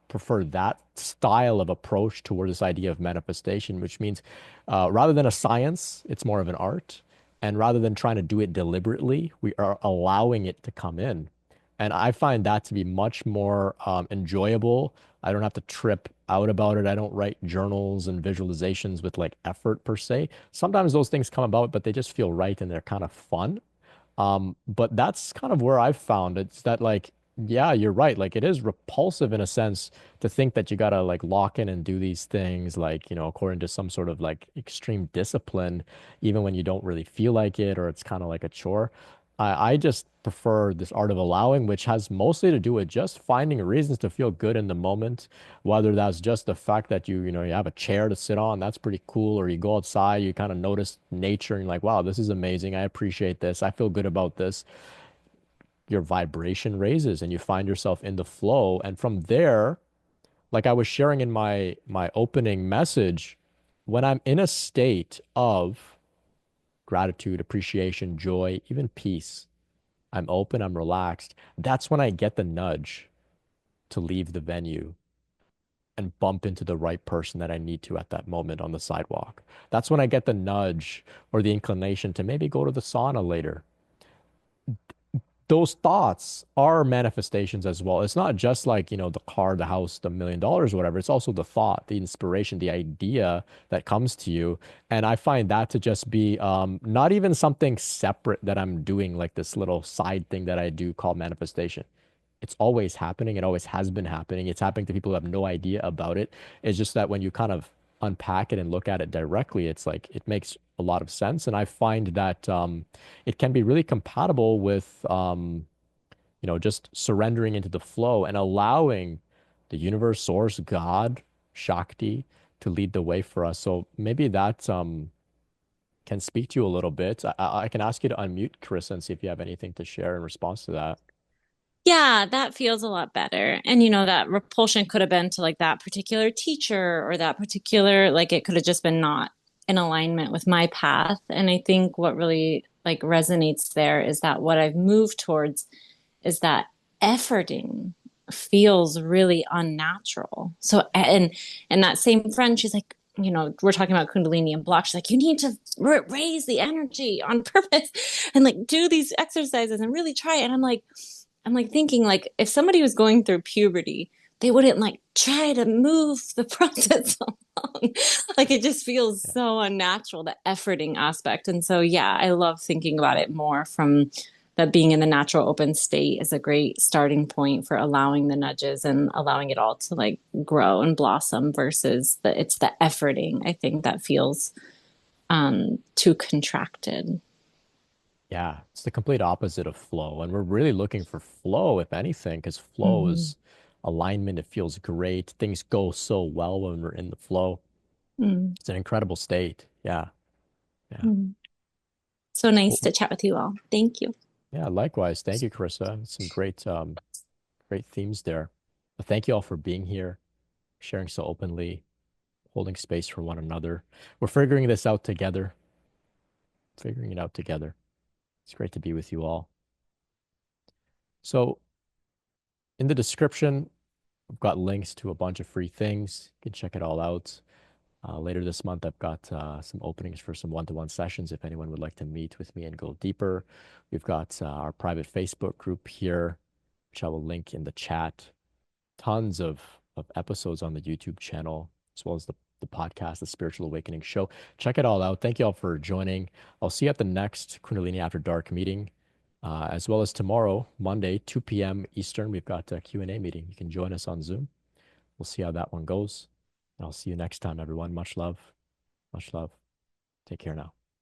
prefer that style of approach toward this idea of manifestation, which means rather than a science, it's more of an art. And rather than trying to do it deliberately, we are allowing it to come in. And I find that to be much more enjoyable. I don't have to trip out about it. I don't write journals and visualizations with like effort per se. Sometimes those things come about, but they just feel right and they're kind of fun. But that's kind of where I've found it's that like, yeah, you're right. Like it is repulsive in a sense to think that you gotta like lock in and do these things like, according to some sort of like extreme discipline, even when you don't really feel like it or it's kind of like a chore. I just prefer this art of allowing, which has mostly to do with just finding reasons to feel good in the moment, whether that's just the fact that you have a chair to sit on, that's pretty cool, or you go outside, you kind of notice nature and you're like, wow, this is amazing. I appreciate this. I feel good about this. Your vibration raises and you find yourself in the flow. And from there, like I was sharing in my opening message, when I'm in a state of gratitude, appreciation, joy, even peace. I'm open, I'm relaxed. That's when I get the nudge to leave the venue and bump into the right person that I need to at that moment on the sidewalk. That's when I get the nudge or the inclination to maybe go to the sauna later. Those thoughts are manifestations as well. It's not just like, the car, the house, the $1 million, whatever. It's also the thought, the inspiration, the idea that comes to you. And I find that to just be not even something separate that I'm doing, like this little side thing that I do called manifestation. It's always happening. It always has been happening. It's happening to people who have no idea about it. It's just that when you kind of unpack it and look at it directly, it's like it makes a lot of sense. And I find that it can be really compatible with just surrendering into the flow and allowing the universe, source, God, Shakti to lead the way for us. So maybe that can speak to you a little bit. I can ask you to unmute, Chris, and see if you have anything to share in response to that. Yeah, that feels a lot better. And that repulsion could have been to like that particular teacher or that particular, like it could have just been not in alignment with my path. And I think what really like resonates there is that what I've moved towards is that efforting feels really unnatural. So, and that same friend, she's like, we're talking about Kundalini and block. She's like, you need to raise the energy on purpose and like do these exercises and really try it. And I'm like thinking like if somebody was going through puberty, they wouldn't like try to move the process along. Like it just feels Yeah. so unnatural, the efforting aspect. And so yeah, I love thinking about it more from that being in the natural open state is a great starting point for allowing the nudges and allowing it all to like grow and blossom versus it's the efforting, I think, that feels too contracted. Yeah, it's the complete opposite of flow. And we're really looking for flow, if anything, because flow Mm-hmm. is alignment. It feels great. Things go so well when we're in the flow. It's an incredible state. Yeah. Yeah. Mm-hmm. So nice Cool. to chat with you all. Thank you. Yeah, likewise. Thank you, Carissa. Some great themes there. But thank you all for being here, sharing so openly, holding space for one another. We're figuring this out together, figuring it out together. It's great to be with you all. So in the description, we've got links to a bunch of free things. You can check it all out. Later this month, I've got some openings for some one-to-one sessions if anyone would like to meet with me and go deeper. We've got our private Facebook group here, which I will link in the chat. Tons of episodes on the YouTube channel, as well as the podcast, the Spiritual Awakening Show. Check it all out. Thank you all for joining. I'll see you at the next Kundalini After Dark meeting, as well as tomorrow, Monday, 2 p.m. Eastern. We've got a Q&A meeting. You can join us on Zoom. We'll see how that one goes. And I'll see you next time, everyone. Much love. Much love. Take care now.